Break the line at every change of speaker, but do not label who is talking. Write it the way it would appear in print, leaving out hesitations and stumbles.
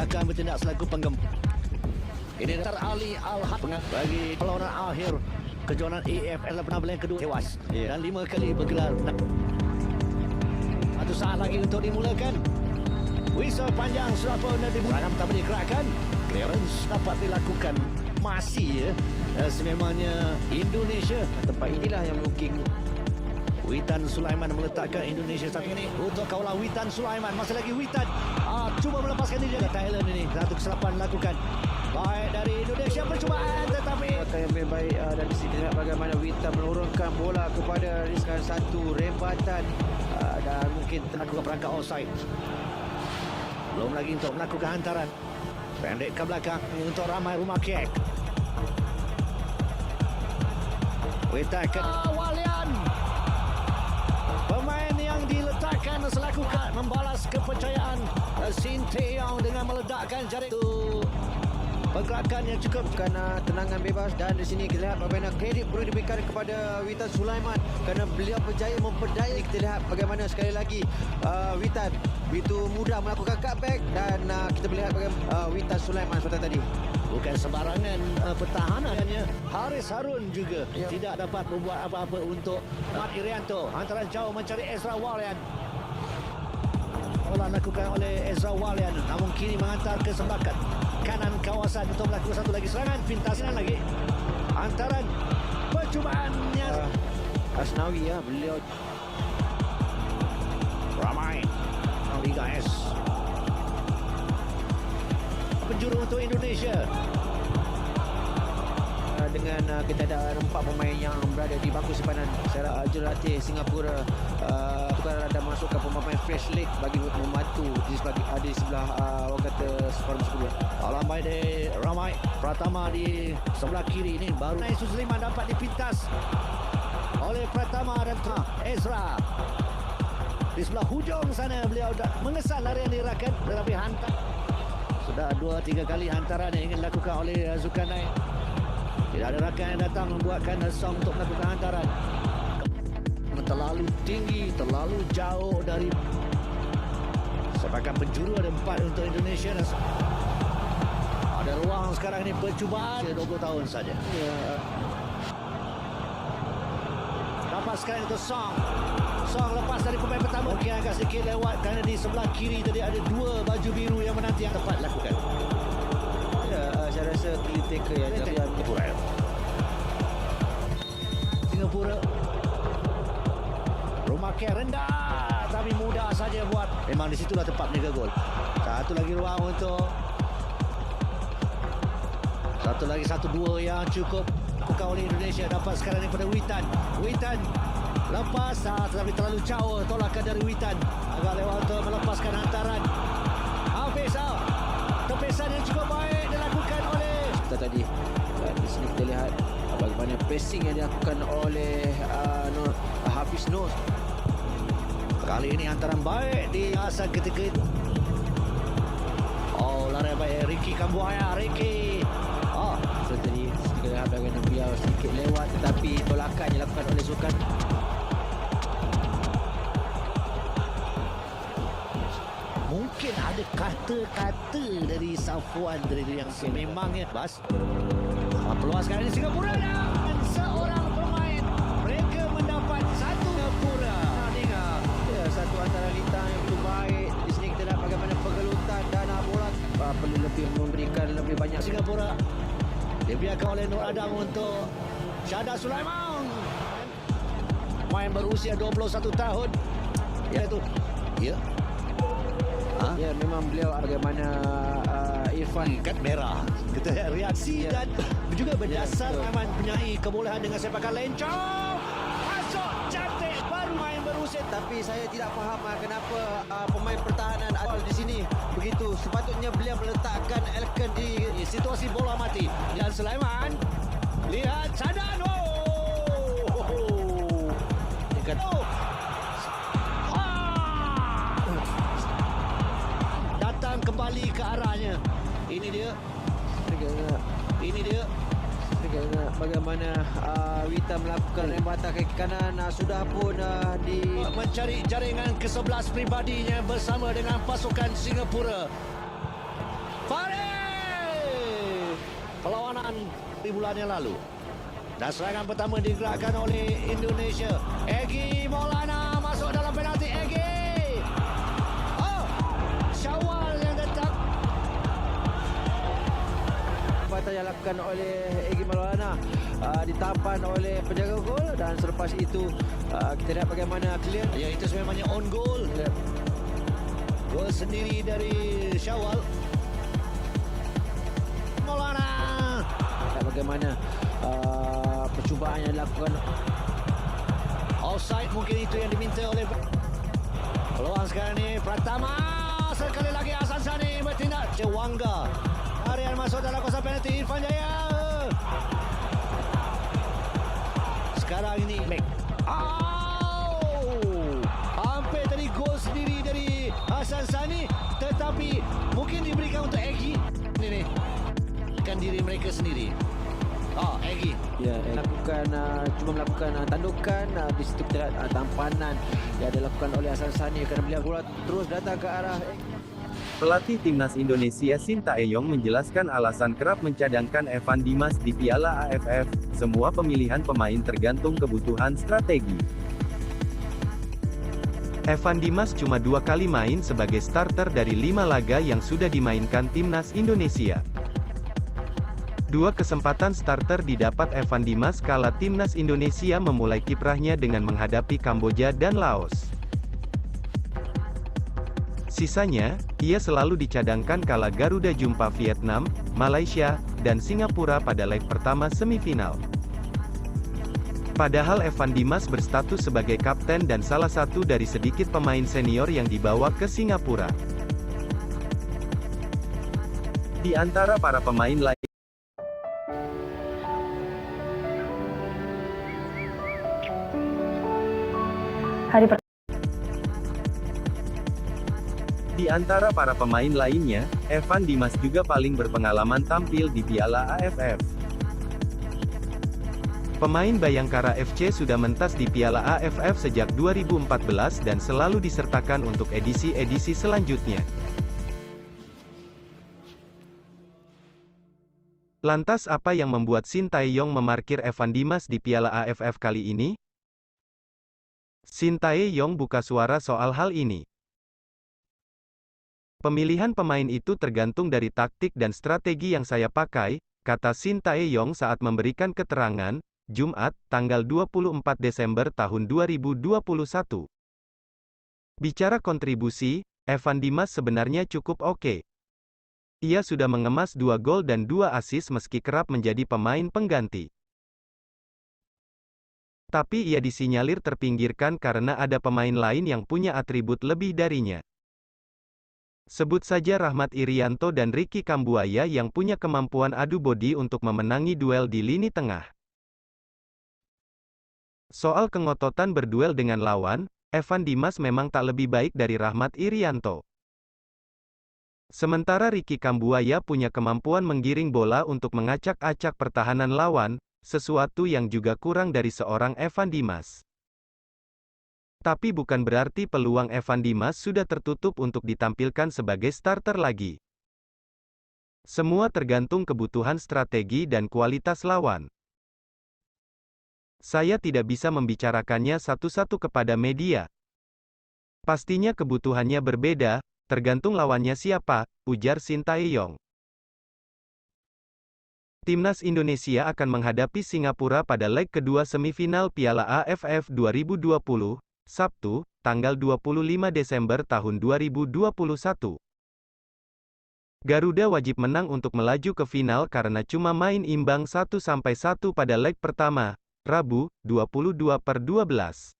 akan bertindak selaku penggem. Ini Dr. Ali Al-Haq bagi perlawanan akhir kejohanan AFL penampilan kedua tewas dan 5 kali bergelar. Satu saat lagi untuk dimulakan. Whistle panjang sudah pun dimulakan. Pertama digerakkan. Clearance dapat dilakukan. Masih sememangnya Indonesia.
Tempat inilah yang mungkin
Witan Sulaiman meletakkan Indonesia satu ini untuk kawalan Witan Sulaiman. Masih lagi Witan cuba melepaskan diri dari Thailand ini. Satu kesilapan lakukan. Baik dari Indonesia percubaan tetapi
yang lebih baik dan di sini lihat bagaimana Witan menurunkan bola kepada riskan satu rembatan dan mungkin
melakukan perangkap offside. Belum lagi untuk melakukan hantaran. Pendek ke belakang untuk ramai rumah kek. Witan ke Walian. Pemain yang diletakkan selaku membalas kepercayaan Sinteyong dengan meledakkan jaring itu. Pergerakan yang cukup
kerana tenangan bebas dan di sini kita lihat bagaimana kredit perlu diberikan kepada Witan Sulaiman kerana beliau berjaya memperdaya. Kita lihat bagaimana sekali lagi Witan begitu mudah melakukan cutback dan kita melihat bagaimana Witan Sulaiman seperti tadi.
Bukan sembarangan pertahanannya. Haris Harun juga tidak dapat membuat apa-apa untuk Mat Irianto. Hantaran jauh mencari Ezra Walian. Bola dilakukan oleh Ezra Walian, namun kini menghantar ke sebelah kanan kawasan untuk melakukan satu lagi serangan. Pintasan lagi. Hantaran percubaannya.
Asnawi beliau
ramai. Liga S. Penjuru untuk Indonesia.
Dengan kita ada 4 pemain yang berada di bangku simpanan secara jurulatih Singapura tukar ada masukkan pemain fresh leg bagi membantu di sebelah orang kata skor kedua.
Alam baik dari Ramai Pratama di sebelah kiri ini baru Nai Susliman dapat dipintas oleh Pratama dan Ezra. Di sebelah hujung sana beliau mengesan larian dirakan tetapi hantar. Sudah 2-3 kali hantaran yang ingin dilakukan oleh Zulkarnain. Tidak ada rakan yang datang membuatkan song untuk melakukan hantaran. Terlalu tinggi, terlalu jauh dari sepakan penjuru. Ada 4 untuk Indonesia. Ada ruang sekarang ini percubaan 20 tahun saja. Dapat sekarang itu Song. Song lepas dari pemain pertama. Mungkin agak sedikit lewat kerana di sebelah kiri tadi ada 2 baju biru yang menanti yang tepat lakukan.
Saya rasa clean taker yang jalan
Singapura. Rumah care rendah tapi mudah saja buat. Memang di situlah tempat menjaga gol. Satu lagi ruang untuk satu lagi 1-2 yang cukup bukan oleh Indonesia. Dapat sekarang daripada Witan. Witan lepas tetapi terlalu jauh tolakan dari Witan. Agak lewat untuk melepaskan hantaran. Hafiz tepisan yang cukup baik dilakukan oleh
kita tadi. Di sini kita lihat bagaimana passing yang dilakukan oleh Hafiz Nur.
Kali ini hantaran baik di asal ketika itu. Lari baik Ricky Kambuaya. Ricky
so tadi kita lihat bagaimana beliau sedikit lewat tetapi tolakan yang dilakukan oleh Zulkan.
Mungkin ada kata-kata dari Safwan dari yang sememangnya bas. Peluang sekarang di Singapura dan seorang pemain. Mereka mendapat satu Singapura.
Satu antara lintang yang begitu baik. Di sini kita lihat bagaimana pergelutan dan bola perlu lebih memberikan lebih banyak.
Singapura dibiarkan oleh Nur Adam untuk Syahda Sulaiman. Main berusia 21 tahun. Iaitu
Ya, memang beliau bagaimana Irfan
kad merah. Kita lihat reaksi dan juga berdasar Aiman punyai kebolehan dengan sepakan lencong. Masuk cantik baru main berusia.
Tapi saya tidak faham kenapa pemain pertahanan awal di sini begitu. Sepatutnya beliau meletakkan Elkan di
situasi bola mati. Dan Sulaiman lihat Sadan. Datang kembali ke arahnya. Ini dia.
Bagaimana Witan melakukan rembatan kaki kanan sudah pun
mencari jaringan ke-11 pribadinya bersama dengan pasukan Singapura. perlawanan di bulan yang lalu. Dan serangan pertama digerakkan oleh Indonesia. Egy Maulana masuk dalam penalti. Egy! Oh! Syawal yang datang.
Perbuatan yang dilakukan oleh Egy Maulana ditapan oleh penjaga gol, dan selepas itu kita lihat bagaimana clear.
Ya, itu sebenarnya on goal. Gol sendiri dari Syawal. Maulana.
Lihat bagaimana percubaan yang dilakukan.
Offside mungkin itu yang diminta oleh peluang sekarang ni. Pratama sekali lagi Hasan Sani bertindak. Cewangga Arian masuk dalam kawasan penalti. Irfan Jaya sekarang ini hampir tadi gol sendiri dari Hasan Sani, tetapi mungkin diberikan untuk Egy. Ini kan diri mereka sendiri. Egy.
Ya, cuma melakukan tandukan. Di situ kita lihat tampanan yang dilakukan oleh Hasan Sani kerana beliau bola terus datang ke arah
Pelatih Timnas Indonesia Sintayong menjelaskan alasan kerap mencadangkan Evan Dimas di Piala AFF. Semua pemilihan pemain tergantung kebutuhan strategi. Evan Dimas cuma 2 kali main sebagai starter dari 5 laga yang sudah dimainkan Timnas Indonesia. 2 kesempatan starter didapat Evan Dimas kala Timnas Indonesia memulai kiprahnya dengan menghadapi Kamboja dan Laos. Sisanya, ia selalu dicadangkan kala Garuda jumpa Vietnam, Malaysia, dan Singapura pada leg pertama semifinal. Padahal Evan Dimas berstatus sebagai kapten dan salah satu dari sedikit pemain senior yang dibawa ke Singapura. Di antara para pemain lain, Di antara para pemain lainnya, Evan Dimas juga paling berpengalaman tampil di Piala AFF. Pemain Bayangkara FC sudah mentas di Piala AFF sejak 2014 dan selalu disertakan untuk edisi-edisi selanjutnya. Lantas apa yang membuat Sintayong memarkir Evan Dimas di Piala AFF kali ini? Sintayong buka suara soal hal ini. Pemilihan pemain itu tergantung dari taktik dan strategi yang saya pakai, kata Sintayong saat memberikan keterangan, Jumat, tanggal 24 Desember tahun 2021. Bicara kontribusi, Evan Dimas sebenarnya cukup oke. Ia sudah mengemas 2 gol dan 2 assist meski kerap menjadi pemain pengganti. Tapi ia disinyalir terpinggirkan karena ada pemain lain yang punya atribut lebih darinya. Sebut saja Rahmat Irianto dan Ricky Kambuaya yang punya kemampuan adu bodi untuk memenangi duel di lini tengah. Soal kengototan berduel dengan lawan, Evan Dimas memang tak lebih baik dari Rahmat Irianto. Sementara Ricky Kambuaya punya kemampuan menggiring bola untuk mengacak-acak pertahanan lawan, sesuatu yang juga kurang dari seorang Evan Dimas. Tapi bukan berarti peluang Evan Dimas sudah tertutup untuk ditampilkan sebagai starter lagi. Semua tergantung kebutuhan strategi dan kualitas lawan. Saya tidak bisa membicarakannya satu-satu kepada media. Pastinya kebutuhannya berbeda, tergantung lawannya siapa, ujar Sintayong. Timnas Indonesia akan menghadapi Singapura pada leg kedua semifinal Piala AFF 2020, Sabtu, tanggal 25 Desember tahun 2021. Garuda wajib menang untuk melaju ke final karena cuma main imbang 1-1 pada leg pertama, Rabu, 22/12.